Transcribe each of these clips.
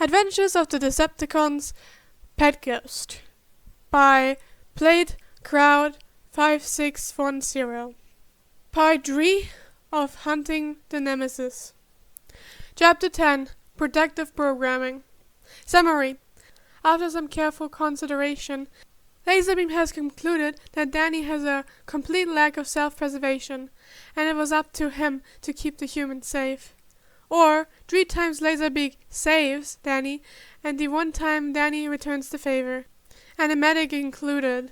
Adventures of the Decepticons Pet Ghost by Played Crowd 5610. Part 3 of Hunting the Nemesis. Chapter 10 Protective Programming. Summary. After some careful consideration, Laserbeak has concluded that Danny has a complete lack of self-preservation, and it was up to him to keep the humans safe. Or 3 times Laserbeak saves Danny, and the 1 time Danny returns the favor, animatic included.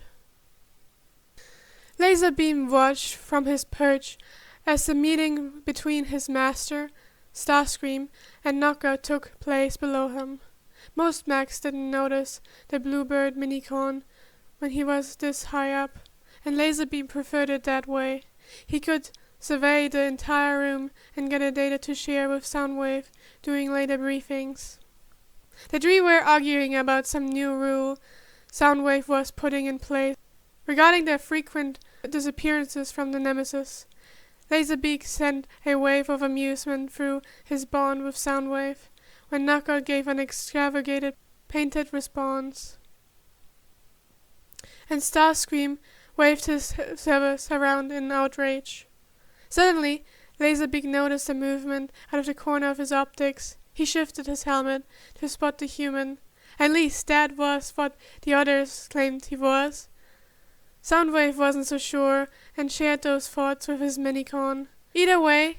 Laserbeak watched from his perch as the meeting between his master, Starscream, and Knockout took place below him. Most mechs didn't notice the Bluebird minicon when he was this high up, and Laserbeak preferred it that way. He could survey the entire room and get the data to share with Soundwave during later briefings. The 3 were arguing about some new rule Soundwave was putting in place regarding their frequent disappearances from the Nemesis. Laserbeak sent a wave of amusement through his bond with Soundwave when Knockout gave an extravagant painted response, and Starscream waved his servers around in outrage. Suddenly, Laserbeak noticed a movement out of the corner of his optics. He shifted his helmet to spot the human. At least that was what the others claimed he was. Soundwave wasn't so sure and shared those thoughts with his minicon. Either way,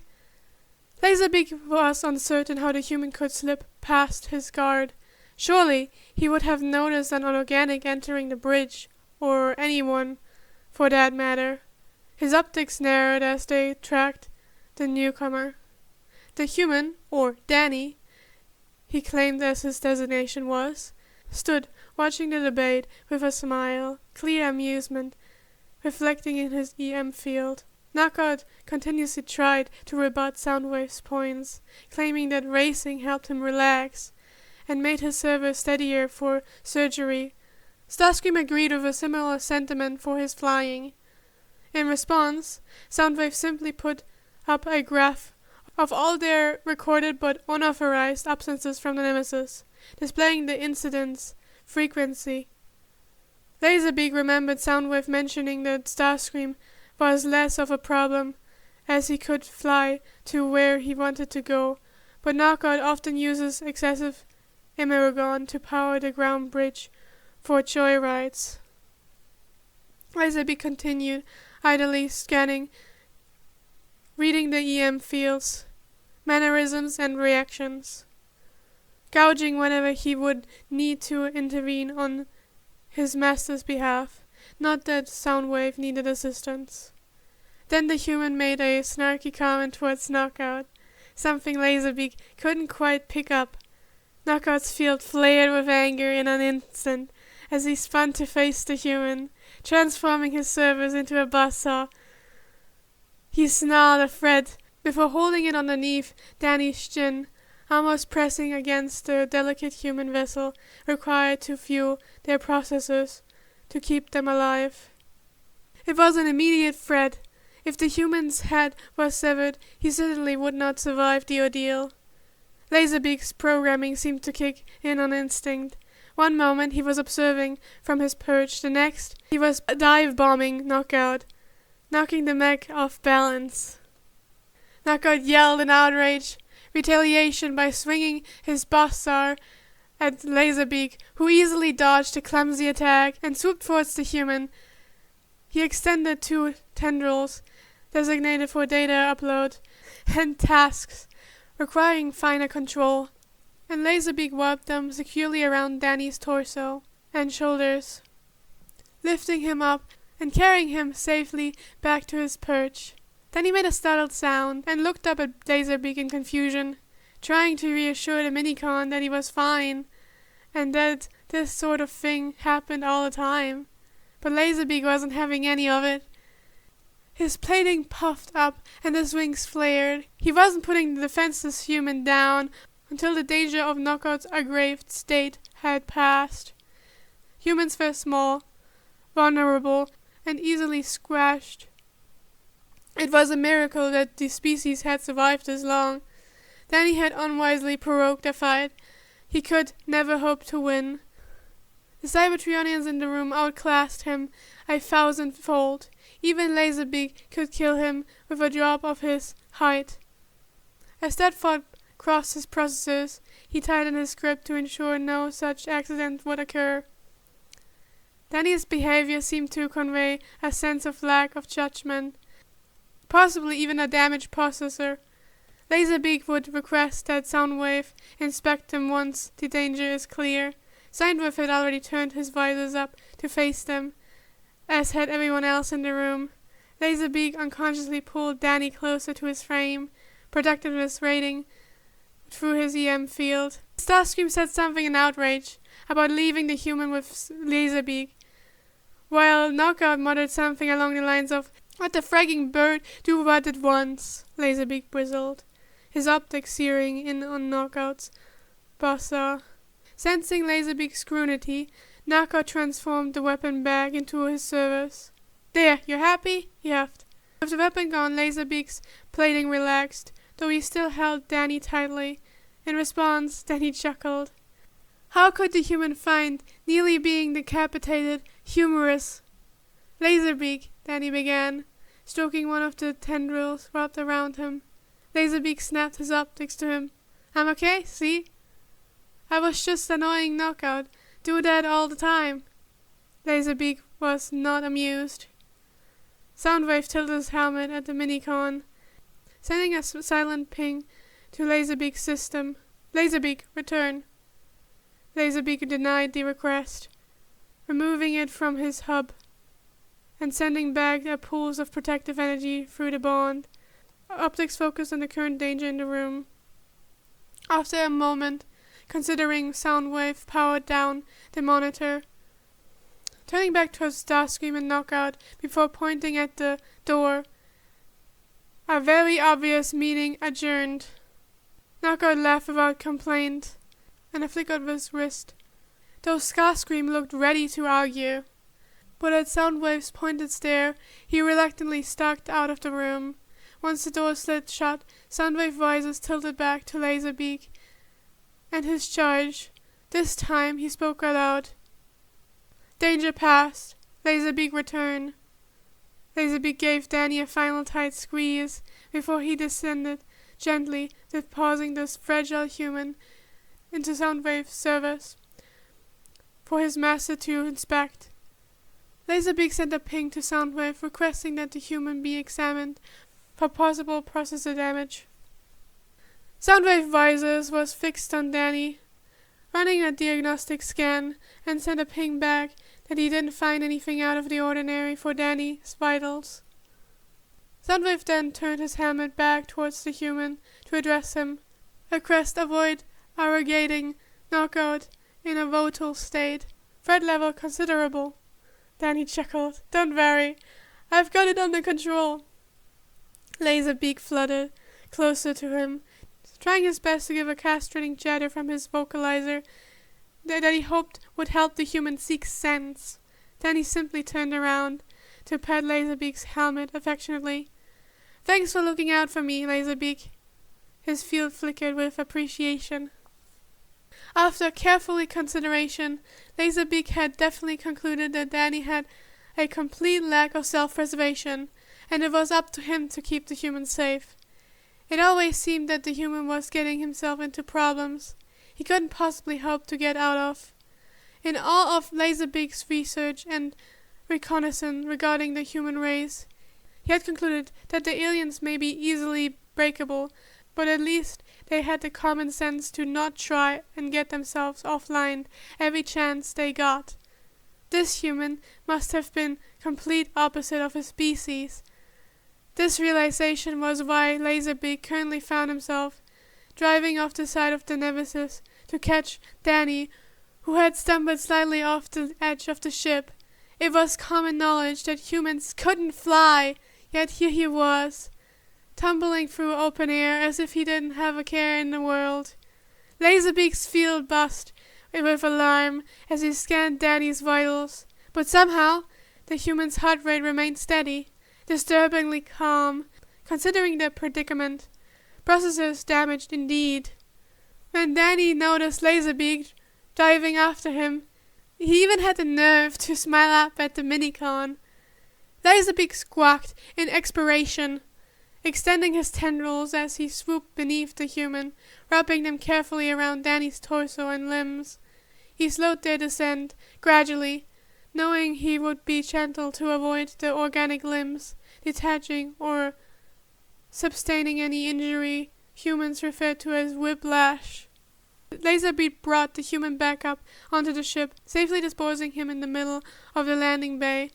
Laserbeak was uncertain how the human could slip past his guard. Surely he would have noticed an organic entering the bridge, or anyone, for that matter. His optics narrowed as they tracked the newcomer. The human, or Danny, he claimed as his designation was, stood watching the debate with a smile, clear amusement, reflecting in his EM field. Knockout continuously tried to rebut Soundwave's points, claiming that racing helped him relax and made his server steadier for surgery. Starscream agreed with a similar sentiment for his flying. In response, Soundwave simply put up a graph of all their recorded but unauthorized absences from the Nemesis, displaying the incident's frequency. Laserbeak remembered Soundwave mentioning that Starscream was less of a problem, as he could fly to where he wanted to go, but Knockout often uses excessive Emergon to power the ground bridge for joyrides. Laserbeak continued, idly scanning, reading the EM fields, mannerisms and reactions, gouging whenever he would need to intervene on his master's behalf. Not that Soundwave needed assistance. Then the human made a snarky comment towards Knockout, something Laserbeak couldn't quite pick up. Knockout's field flared with anger in an instant as he spun to face the human, transforming his servers into a buzzsaw. He snarled a threat before holding it underneath Danny's chin, almost pressing against the delicate human vessel required to fuel their processors to keep them alive. It was an immediate threat. If the human's head was severed, he certainly would not survive the ordeal. Laserbeak's programming seemed to kick in on instinct. One moment he was observing from his perch, the next he was dive-bombing Knockout, knocking the mech off balance. Knockout yelled in outrage, retaliation by swinging his buzzsaw at Laserbeak, who easily dodged the clumsy attack and swooped towards the human. He extended 2 tendrils, designated for data upload and tasks requiring finer control, and Laserbeak wrapped them securely around Danny's torso and shoulders, lifting him up and carrying him safely back to his perch. Then he made a startled sound and looked up at Laserbeak in confusion, trying to reassure the minicon that he was fine and that this sort of thing happened all the time. But Laserbeak wasn't having any of it. His plating puffed up and his wings flared. He wasn't putting the defenseless human down until the danger of Knockout's aggraved state had passed. Humans were small, vulnerable, and easily squashed. It was a miracle that the species had survived this long. Danny had unwisely provoked a fight. he could never hope to win. The Cybertronians in the room outclassed him 1,000-fold. Even Laserbeak could kill him with a drop of his height. As that thought crossed his processors, he tightened his grip to ensure no such accident would occur. Danny's behavior seemed to convey a sense of lack of judgment, possibly even a damaged processor. Laserbeak would request that Soundwave inspect him once the danger is clear. Soundwave had already turned his visors up to face them, as had everyone else in the room. Laserbeak unconsciously pulled Danny closer to his frame, protected his rating through his EM field. Starscream said something in outrage about leaving the human with Laserbeak, while Knockout muttered something along the lines of, "Let the fragging bird do what it wants." Laserbeak bristled, his optics zeroing in on Knockout's buzzer. Sensing Laserbeak's scrutiny, Knockout transformed the weapon back into his service. "There, you're happy?" he huffed. With the weapon gone, Laserbeak's plating relaxed, though he still held Danny tightly. In response, Danny chuckled. How could the human find nearly being decapitated humorous? "Laserbeak," Danny began, stroking one of the tendrils wrapped around him. Laserbeak snapped his optics to him. "I'm okay, see? I was just annoying Knockout. Do that all the time." Laserbeak was not amused. Soundwave tilted his helmet at the Minicon, sending a silent ping to Laserbeak's system. "Laserbeak, return." Laserbeak denied the request, removing it from his hub and sending back a pulse of protective energy through the bond. Optics focused on the current danger in the room. After a moment, considering, Soundwave powered down the monitor, turning back towards Starscream and Knockout before pointing at the door. "A very obvious meeting adjourned." Knockout laughed without complaint, and a flick of his wrist, though Starscream looked ready to argue. But at Soundwave's pointed stare, he reluctantly stalked out of the room. Once the door slid shut, Soundwave visors tilted back to Laserbeak and his charge. This time he spoke aloud. "Danger past. Laserbeak return." Laserbeak gave Danny a final tight squeeze before he descended gently, depositing this fragile human into Soundwave's service for his master to inspect. Laserbeak sent a ping to Soundwave requesting that the human be examined for possible processor damage. Soundwave visors was fixed on Danny, running a diagnostic scan, and sent a ping back that he didn't find anything out of the ordinary for Danny's vitals. Soundwave then turned his helmet back towards the human to address him. Request avoid arrogating Knockout in a volatile state. Threat level considerable. Danny chuckled. "Don't worry, I've got it under control." Laserbeak fluttered closer to him, trying his best to give a castrating chatter from his vocalizer that he hoped would help the human seek sense. Then he simply turned around to pat Laserbeak's helmet affectionately. "Thanks for looking out for me, Laserbeak." His field flickered with appreciation. After careful consideration, Laserbeak had definitely concluded that Danny had a complete lack of self-preservation, and it was up to him to keep the human safe. It always seemed that the human was getting himself into problems he couldn't possibly hope to get out of. In all of Laserbeak's research and reconnaissance regarding the human race, he had concluded that the aliens may be easily breakable, but at least they had the common sense to not try and get themselves offline every chance they got. This human must have been complete opposite of his species. This realization was why Laserbeak currently found himself driving off the side of the Nemesis to catch Danny, who had stumbled slightly off the edge of the ship. It was common knowledge that humans couldn't fly, yet here he was, tumbling through open air as if he didn't have a care in the world. Laserbeak's field buzzed with alarm as he scanned Danny's vitals, but somehow the human's heart rate remained steady, disturbingly calm, considering the predicament. Processors damaged indeed. When Danny noticed Laserbeak diving after him, he even had the nerve to smile up at the minicon. Laserbeak squawked in expiration, extending his tendrils as he swooped beneath the human, wrapping them carefully around Danny's torso and limbs. He slowed their descent, gradually, knowing he would be gentle to avoid the organic limbs, detaching or sustaining any injury humans refer to as whiplash. Laserbeak brought the human back up onto the ship, safely disposing him in the middle of the landing bay,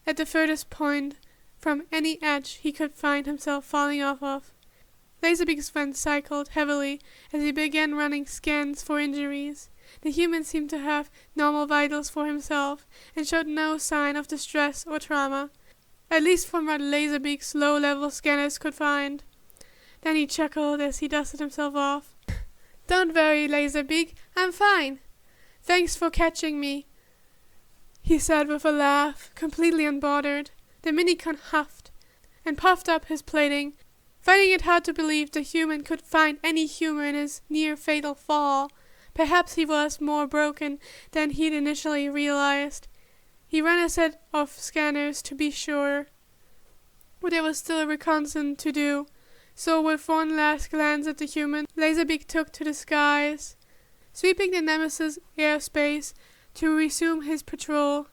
at the furthest point from any edge he could find himself falling off of. Laserbeak's friend cycled heavily as he began running scans for injuries. The human seemed to have normal vitals for himself, and showed no sign of distress or trauma, at least from what Laserbeak's low-level scanners could find. Then he chuckled as he dusted himself off. "Don't worry, Laserbeak, I'm fine. Thanks for catching me," he said with a laugh, completely unbothered. The minicon huffed and puffed up his plating, finding it hard to believe the human could find any humor in his near-fatal fall. Perhaps he was more broken than he'd initially realized. He ran a set of scanners to be sure, but there was still a reconnaissance to do. So with one last glance at the human, Laserbeak took to the skies, sweeping the Nemesis airspace to resume his patrol.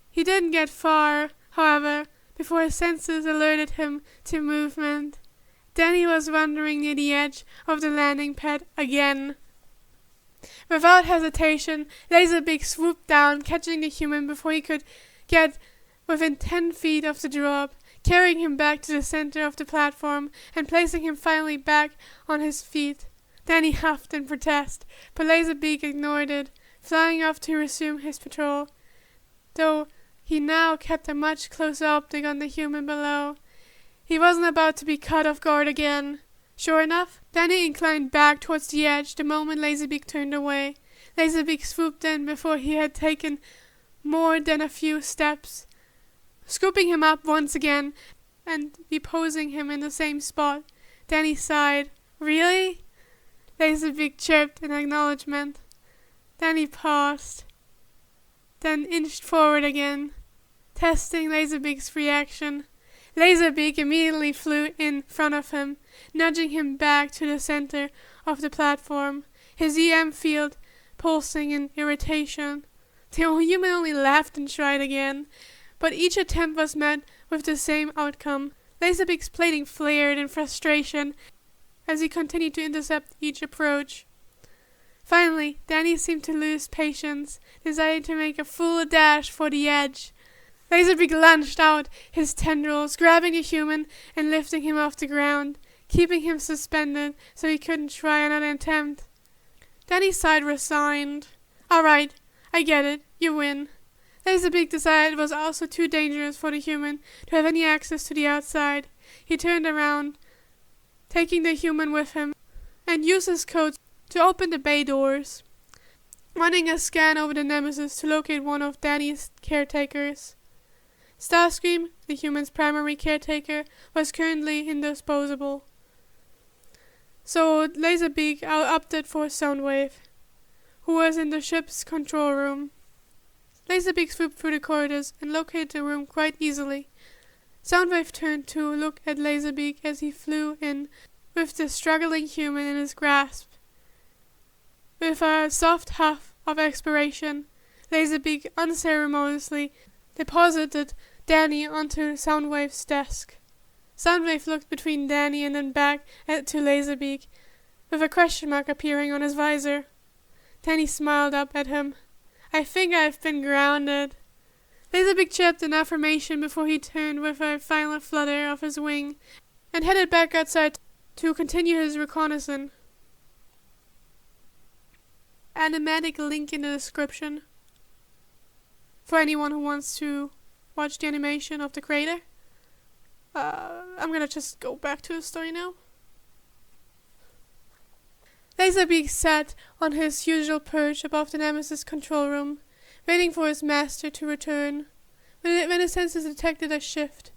He didn't get far, however, before his senses alerted him to movement. Danny was wandering near the edge of the landing pad again. Without hesitation, Laserbeak swooped down, catching the human before he could get within 10 feet of the drop, carrying him back to the center of the platform and placing him finally back on his feet. Danny huffed in protest, but Laserbeak ignored it, flying off to resume his patrol, though he now kept a much closer optic on the human below. He wasn't about to be caught off guard again. Sure enough, Danny inclined back towards the edge the moment Laserbeak turned away. Laserbeak swooped in before he had taken more than a few steps, scooping him up once again and deposing him in the same spot. Danny sighed. "Really?" Laserbeak chirped in acknowledgement. Danny paused, then inched forward again, testing Laserbeak's reaction. Laserbeak immediately flew in front of him, nudging him back to the center of the platform, his EM field pulsing in irritation. The human only laughed and tried again, but each attempt was met with the same outcome. Laserbeak's plating flared in frustration as he continued to intercept each approach. Finally, Danny seemed to lose patience, deciding to make a full dash for the edge. Laserbeak lunged out his tendrils, grabbing the human and lifting him off the ground, keeping him suspended so he couldn't try another attempt. Danny sighed resigned. "All right, I get it. You win." Laserbeak decided it was also too dangerous for the human to have any access to the outside. He turned around, taking the human with him, and used his code to open the bay doors, running a scan over the Nemesis to locate one of Danny's caretakers. Starscream, the human's primary caretaker, was currently indisposable, so Laserbeak opted for Soundwave, who was in the ship's control room. Laserbeak swooped through the corridors and located the room quite easily. Soundwave turned to look at Laserbeak as he flew in with the struggling human in his grasp. With a soft huff of expiration, Laserbeak unceremoniously deposited Danny onto Soundwave's desk. Soundwave looked between Danny and then back to Laserbeak, with a question mark appearing on his visor. Danny smiled up at him. "I think I've been grounded." Laserbeak chirped an affirmation before he turned with a final flutter of his wing and headed back outside to continue his reconnaissance. Animatic link in the description for anyone who wants to watch the animation of the crater. I'm gonna just go back to the story now. Laserbeak sat on his usual perch above the Nemesis control room, waiting for his master to return, when his senses detected a shift,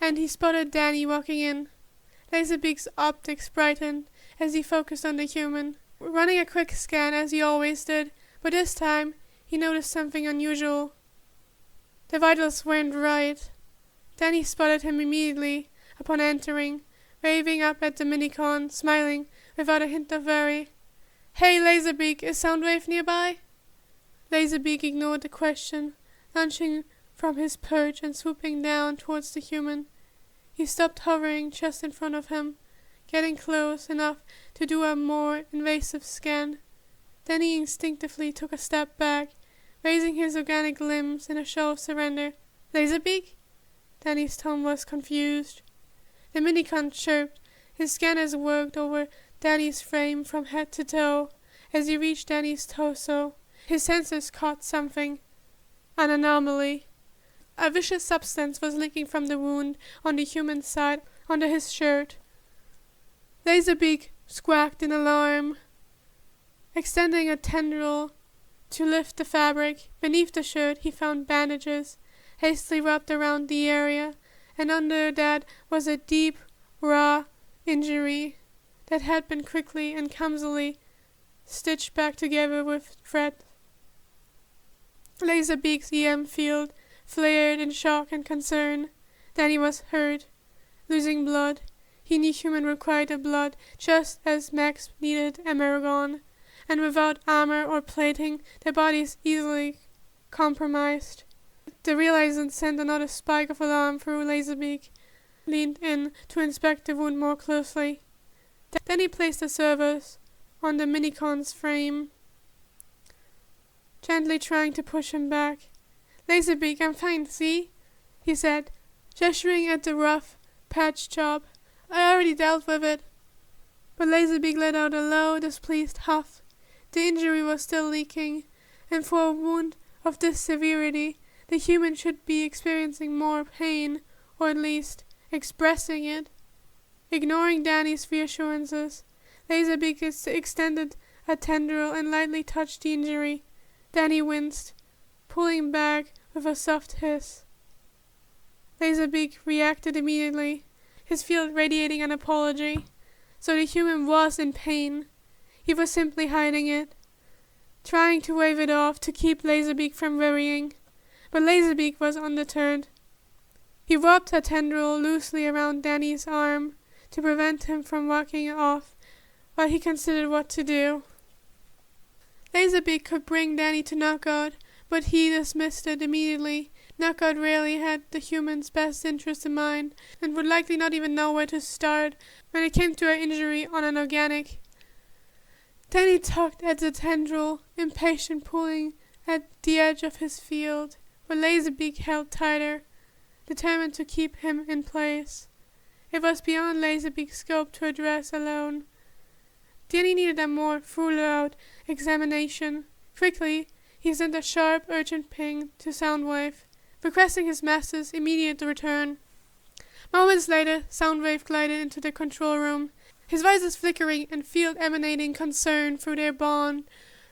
and he spotted Danny walking in. Laserbeak's optics brightened as he focused on the human. running a quick scan as he always did, but this time he noticed something unusual. The vitals weren't right. Danny spotted him immediately upon entering, waving up at the minicon, smiling without a hint of worry. "Hey, Laserbeak, is Soundwave nearby?" Laserbeak ignored the question, lunching from his perch and swooping down towards the human. He stopped hovering just in front of him, getting close enough to do a more invasive scan. Then he instinctively took a step back, raising his organic limbs in a show of surrender. "Laserbeak?" Danny's tone was confused. The minicon chirped. His scanners worked over Danny's frame from head to toe. As he reached Danny's torso, his sensors caught something. An anomaly. A vicious substance was leaking from the wound on the human side under his shirt. Laserbeak squawked in alarm, extending a tendril to lift the fabric. Beneath the shirt he found bandages, hastily wrapped around the area, and under that was a deep, raw injury that had been quickly and clumsily stitched back together with thread. Laserbeak's EM field flared in shock and concern. Danny was hurt, losing blood. He knew human required the blood just as Max needed Amerigon, and without armor or plating, their bodies easily compromised. The realization sent another spike of alarm through Laserbeak, leaned in to inspect the wound more closely. Then he placed the servos on the minicon's frame, gently trying to push him back. "Laserbeak, I'm fine, see?" he said, gesturing at the rough patch job. "I already dealt with it." But Laserbeak let out a low, displeased huff. The injury was still leaking, and for a wound of this severity, the human should be experiencing more pain, or at least expressing it. Ignoring Danny's reassurances, Laserbeak extended a tendril and lightly touched the injury. Danny winced, pulling back with a soft hiss. Laserbeak reacted immediately, his field radiating an apology. So the human was in pain. He was simply hiding it, trying to wave it off to keep Laserbeak from worrying. But Laserbeak was undeterred. He wrapped a tendril loosely around Danny's arm to prevent him from walking off while he considered what to do. Laserbeak could bring Danny to knockout, but he dismissed it immediately. Knockout rarely had the human's best interest in mind, and would likely not even know where to start when it came to an injury on an organic. Danny tugged at the tendril, impatient, pulling at the edge of his field, but Laserbeak held tighter, determined to keep him in place. It was beyond Laserbeak's scope to address alone. Danny needed a more thorough examination. Quickly, he sent a sharp, urgent ping to Soundwave, requesting his master's immediate return. Moments later, Soundwave glided into the control room, his visors flickering and field emanating concern through their bond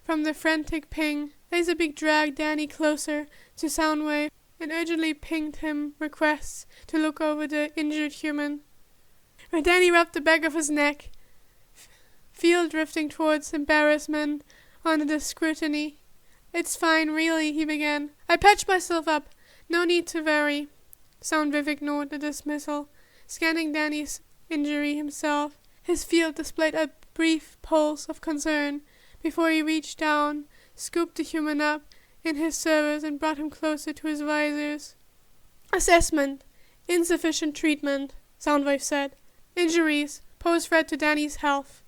from the frantic ping. Laserbeak dragged Danny closer to Soundwave and urgently pinged him requests to look over the injured human. When Danny rubbed the back of his neck, field drifting towards embarrassment under the scrutiny. "It's fine, really," he began. "I patched myself up. No need to worry." Soundwave ignored the dismissal, scanning Danny's injury himself. His field displayed a brief pulse of concern before he reached down, scooped the human up in his servos and brought him closer to his visors. "Assessment. Insufficient treatment," Soundwave said. "Injuries pose threat to Danny's health."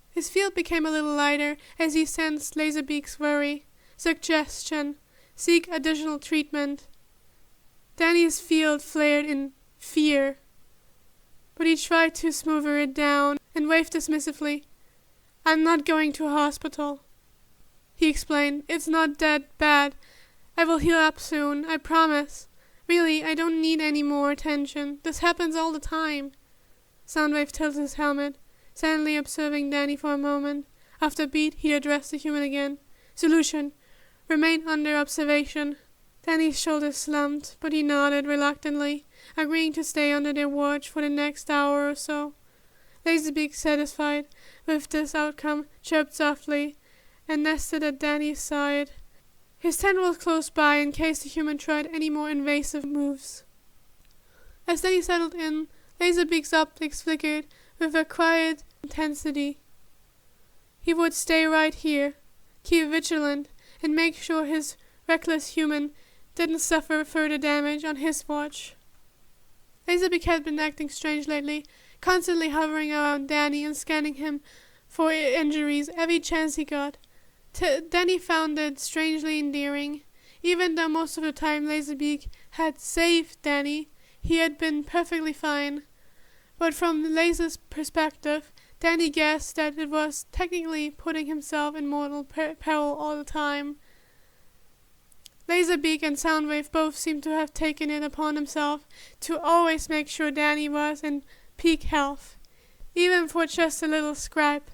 His field became a little lighter as he sensed Laserbeak's worry. Suggestion: seek additional treatment. Danny's field flared in fear, but he tried to smoother it down and waved dismissively. "I'm not going to a hospital," he explained. "It's not that bad. I will heal up soon, I promise. Really, I don't need any more attention. This happens all the time." Soundwave tilted his helmet, silently observing Danny for a moment. After a beat, he addressed the human again. "Solution: remain under observation." Danny's shoulders slumped, but he nodded reluctantly, agreeing to stay under their watch for the next hour or so. Laserbeak, satisfied with this outcome, chirped softly and nested at Danny's side. His tent was close by in case the human tried any more invasive moves. As Danny settled in, Laserbeak's optics flickered with a quiet intensity. He would stay right here, keep vigilant, and make sure his reckless human didn't suffer further damage on his watch. Laserbeak had been acting strange lately, constantly hovering around Danny and scanning him for injuries every chance he got. Danny found it strangely endearing. Even though most of the time Laserbeak had saved Danny, he had been perfectly fine. But from Laser's perspective, Danny guessed that it was technically putting himself in mortal peril all the time. Laserbeak and Soundwave both seemed to have taken it upon himself to always make sure Danny was in peak health, even for just a little scrap,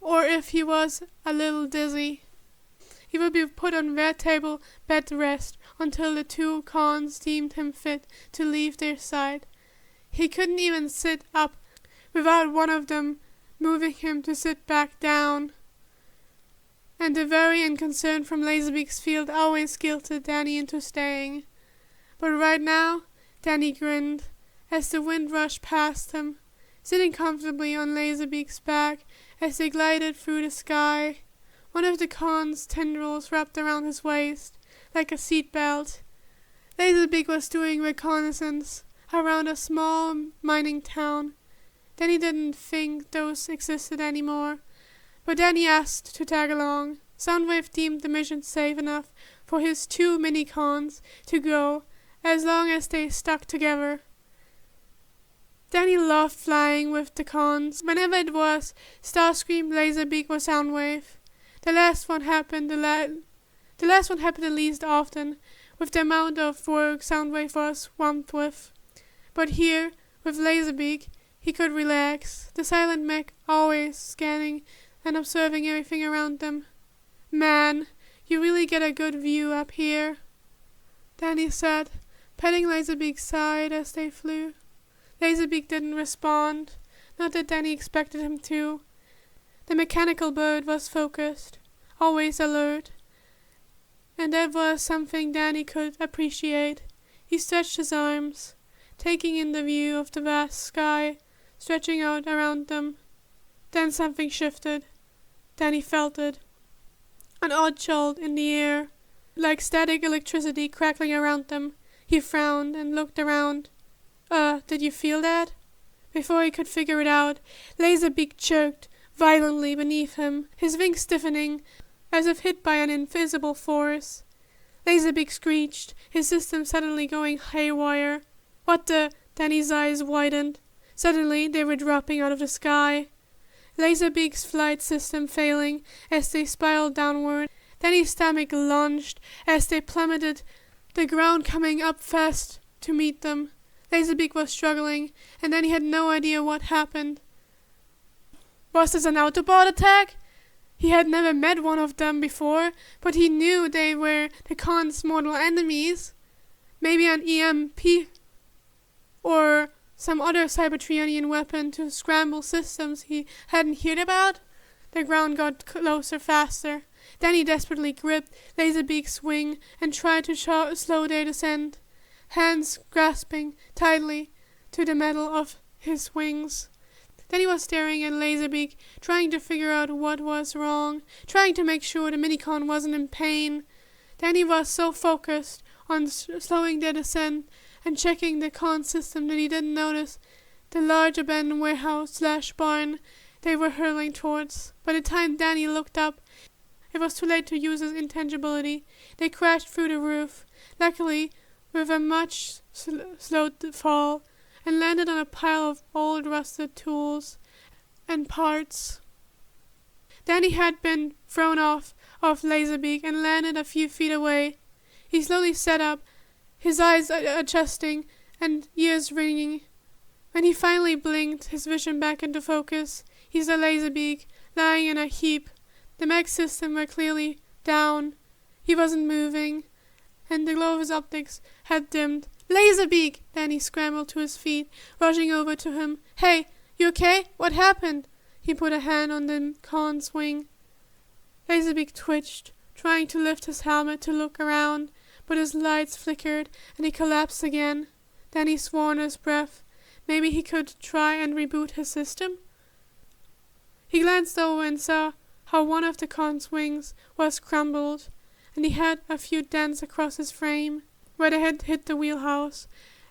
or if he was a little dizzy. He would be put on their table bed to rest until the two cons deemed him fit to leave their side. He couldn't even sit up without one of them moving him to sit back down. And the worry and concern from Laserbeak's field always guilted Danny into staying. But right now, Danny grinned as the wind rushed past him, sitting comfortably on Laserbeak's back as they glided through the sky. One of the con's tendrils wrapped around his waist, like a seat belt. Laserbeak was doing reconnaissance around a small mining town. Danny didn't think those existed anymore, but Danny asked to tag along. Soundwave deemed the mission safe enough for his two mini-cons to go, as long as they stuck together. Danny loved flying with the cons. Whenever it was Starscream, Laserbeak, or Soundwave. The last one happened the least often, with the amount of work Soundwave was swamped with. But here, with Laserbeak, he could relax, the silent mech always scanning and observing everything around them. Man, you really get a good view up here, Danny said, patting Laserbeak's side as they flew. Laserbeak didn't respond, not that Danny expected him to. The mechanical bird was focused, always alert, and that was something Danny could appreciate. He stretched his arms, taking in the view of the vast sky stretching out around them. Then something shifted. Danny felt it. An odd jolt in the air, like static electricity crackling around them. He frowned and looked around. Did you feel that? Before he could figure it out, Laserbeak jerked violently beneath him, his wings stiffening, as if hit by an invisible force. Laserbeak screeched, his system suddenly going haywire. What the? Danny's eyes widened. Suddenly, they were dropping out of the sky. Laserbeak's flight system failing as they spiraled downward. Danny's stomach lunged as they plummeted, the ground coming up fast to meet them. Laserbeak was struggling, and Danny had no idea what happened. Was this an Autobot attack? He had never met one of them before, but he knew they were the Khan's mortal enemies. Maybe an EMP or some other Cybertronian weapon to scramble systems he hadn't heard about? The ground got closer faster. Danny desperately gripped Laserbeak's wing and tried to slow their descent, hands grasping tightly to the metal of his wings. Then he was staring at Laserbeak, trying to figure out what was wrong, trying to make sure the Minicon wasn't in pain. Danny was so focused on slowing their descent and checking the con system that he didn't notice the large abandoned warehouse/barn they were hurtling towards. By the time Danny looked up, it was too late to use his intangibility. They crashed through the roof, luckily with a much slowed fall, and landed on a pile of old rusted tools and parts. Danny had been thrown off Laserbeak and landed a few feet away. He slowly sat up, his eyes adjusting and ears ringing. When he finally blinked his vision back into focus, he saw Laserbeak lying in a heap. The mech system were clearly down. He wasn't moving, and the glow of his optics had dimmed. Laserbeak! Danny scrambled to his feet, rushing over to him. Hey, You okay? What happened? He put a hand on the con's wing. Laserbeak twitched, trying to lift his helmet to look around, but his lights flickered and he collapsed again. Then he swore under his breath. Maybe he could try and reboot his system? He glanced over and saw how one of the con's wings was crumbled, and he had a few dents across his frame, where they had hit the wheelhouse,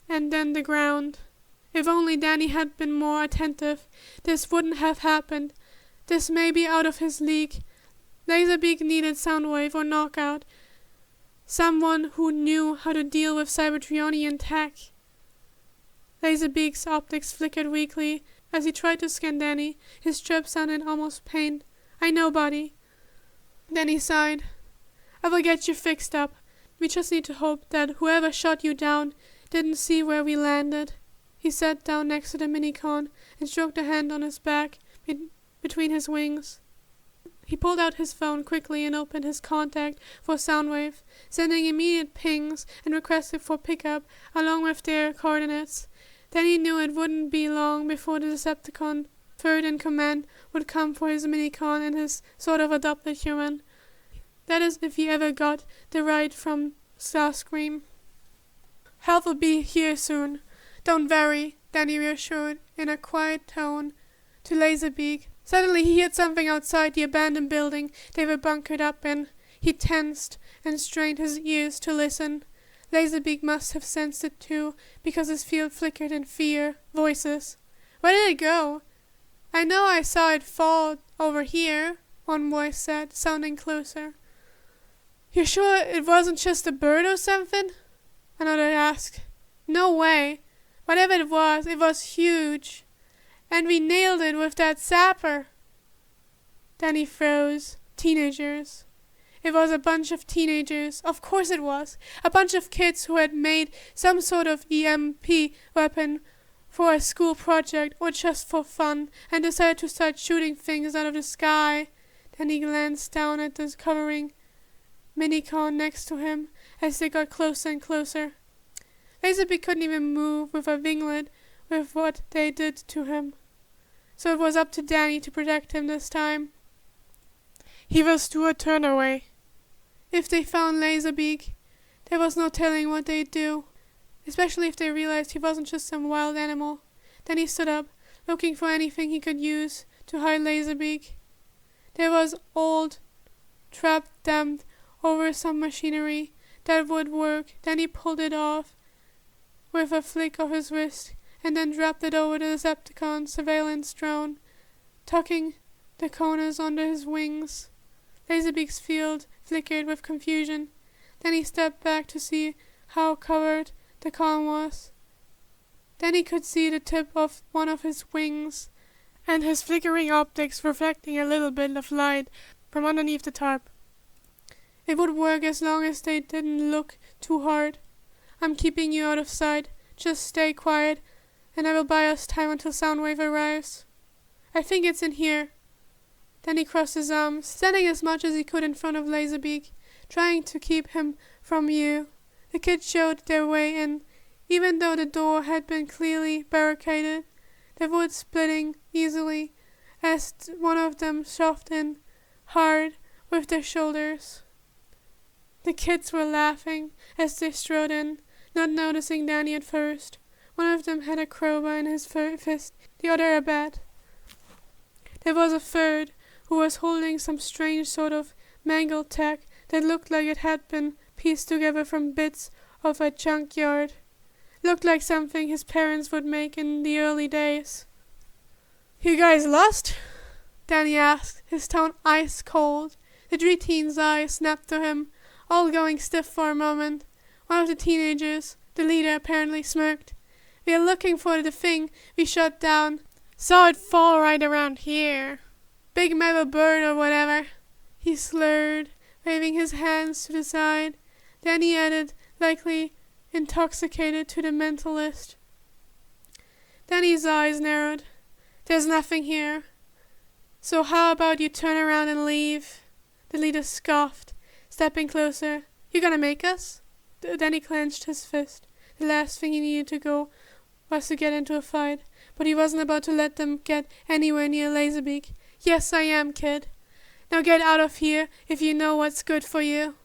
and then the ground. If only Danny had been more attentive, this wouldn't have happened. This may be out of his league. Laserbeak needed Soundwave or Knockout, someone who knew how to deal with Cybertronian tech. Laserbeak's optics flickered weakly as he tried to scan Danny. His chirp sounded almost pained. I know, buddy. Then he sighed. I will get you fixed up. We just need to hope that whoever shot you down didn't see where we landed. He sat down next to the minicon and stroked a hand on his back between his wings. He pulled out his phone quickly and opened his contact for Soundwave, sending immediate pings and requested for pickup along with their coordinates. Then he knew it wouldn't be long before the Decepticon third in command would come for his minicon and his sort of adopted human. That is, if he ever got the right from Starscream. Help will be here soon. Don't worry, Danny reassured in a quiet tone to Laserbeak. Suddenly he heard something outside the abandoned building they were bunkered up in. He tensed and strained his ears to listen. Laserbeak must have sensed it too, because his field flickered in fear. Voices. Where did it go? I know I saw it fall over here, one voice said, sounding closer. You sure it wasn't just a bird or something? Another asked. No way. Whatever it was huge. And we nailed it with that zapper. Then he froze. Teenagers. It was a bunch of teenagers. Of course it was. A bunch of kids who had made some sort of EMP weapon for a school project or just for fun and decided to start shooting things out of the sky. Then he glanced down at the covering minicon next to him as they got closer and closer. Laserbeak couldn't even move with a winglet with what they did to him. So it was up to Danny to protect him this time. He was to a turn away. If they found Laserbeak, there was no telling what they'd do, especially if they realized he wasn't just some wild animal. Then he stood up, looking for anything he could use to hide Laserbeak. There was old trap dumped over some machinery that would work. Then he pulled it off with a flick of his wrist and then dropped it over the Decepticon surveillance drone, tucking the corners under his wings. Laserbeak's field flickered with confusion. Then he stepped back to see how covered the con was. Then he could see the tip of one of his wings, and his flickering optics reflecting a little bit of light from underneath the tarp. It would work as long as they didn't look too hard. I'm keeping you out of sight. Just stay quiet, and I will buy us time until Soundwave arrives. I think it's in here. Then he crossed his arms, standing as much as he could in front of Laserbeak, trying to keep him from view. The kids showed their way in, even though the door had been clearly barricaded, the wood splitting easily as one of them shoved in hard with their shoulders. The kids were laughing as they strode in, not noticing Danny at first. One of them had a crowbar in his fist, the other a bat. There was a third who was holding some strange sort of mangled tech that looked like it had been pieced together from bits of a junkyard. Looked like something his parents would make in the early days. You guys lost? Danny asked, his tone ice cold. The 3 teens' eyes snapped to him, all going stiff for a moment. One of the teenagers, the leader, apparently smirked. We are looking for the thing we shot down. Saw it fall right around here. Big metal bird or whatever. He slurred, waving his hands to the side. Then he added, likely intoxicated, to the mentalist. Danny's eyes narrowed. There's nothing here. So how about you turn around and leave? The leader scoffed, stepping closer. You gonna make us? Then he clenched his fist. The last thing he needed to go was to get into a fight, but he wasn't about to let them get anywhere near Laserbeak. "Yes, I am, kid. Now get out of here if you know what's good for you."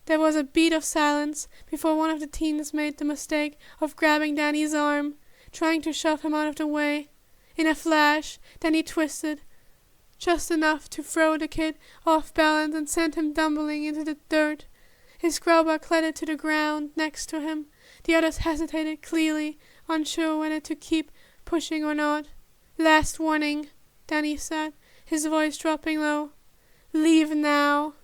There was a beat of silence before one of the teens made the mistake of grabbing Danny's arm, trying to shove him out of the way. In a flash, Danny twisted, just enough to throw the kid off balance and send him tumbling into the dirt. His crowbar clattered to the ground next to him. The others hesitated, clearly unsure whether to keep pushing or not. "Last warning," Danny said, his voice dropping low. "Leave now."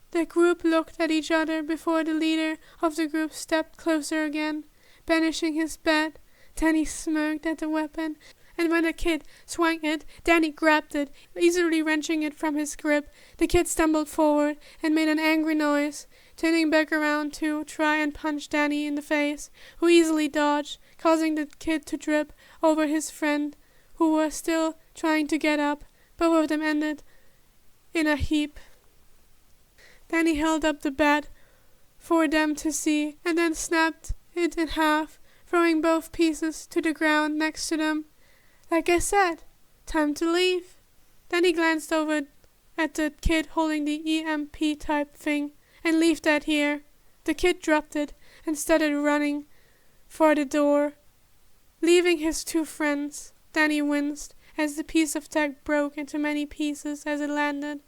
The group looked at each other before the leader of the group stepped closer again, banishing his bat. Danny smirked at the weapon, and when the kid swung it, Danny grabbed it, easily wrenching it from his grip. The kid stumbled forward and made an angry noise, turning back around to try and punch Danny in the face, who easily dodged, causing the kid to trip over his friend, who was still trying to get up. Both of them ended in a heap. Danny held up the bat for them to see, and then snapped it in half, throwing both pieces to the ground next to them. "Like I said, time to leave." Then he glanced over at the kid holding the EMP type thing. "And leave that here." The kid dropped it and started running for the door, leaving his two friends. Danny winced as the piece of tech broke into many pieces as it landed.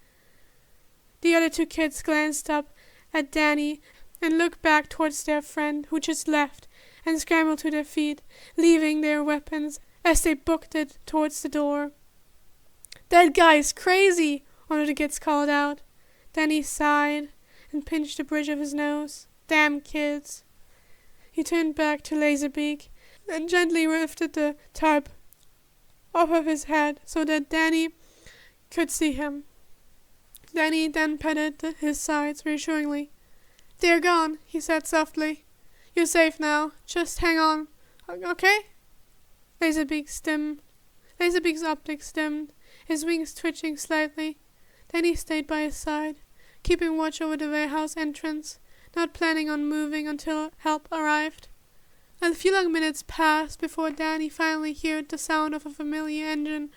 The other two kids glanced up at Danny and looked back towards their friend, who just left, and scrambled to their feet, leaving their weapons as they booked it towards the door. "That guy's crazy," one of the kids called out. Danny sighed and pinched the bridge of his nose. "Damn kids." He turned back to Laserbeak and gently lifted the tarp off of his head so that Danny could see him. Danny then patted his sides reassuringly. "They're gone," he said softly. "You're safe now. Just hang on. Okay?" Laserbeak's optics dimmed, his wings twitching slightly. Danny stayed by his side, keeping watch over the warehouse entrance, not planning on moving until help arrived. A few long minutes passed before Danny finally heard the sound of a familiar engine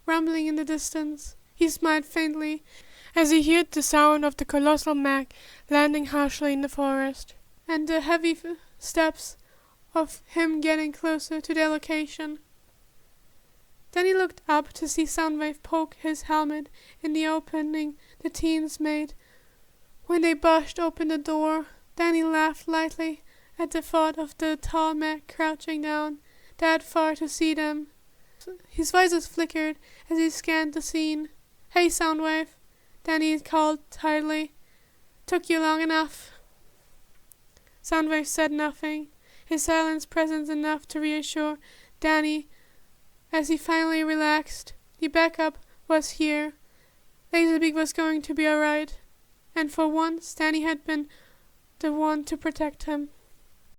rumbling in the distance. He smiled faintly as he heard the sound of the colossal mech landing harshly in the forest, and the heavy steps of him getting closer to their location. Then he looked up to see Soundwave poke his helmet in the opening the teens made. When they bushed open the door, Danny laughed lightly at the thought of the tall mech crouching down that far to see them. His visor flickered as he scanned the scene. "Hey, Soundwave," Danny called tiredly. "Took you long enough." Soundwave said nothing, his silence presence enough to reassure Danny as he finally relaxed. The backup was here. Laserbeak was going to be alright, and for once Danny had been the one to protect him.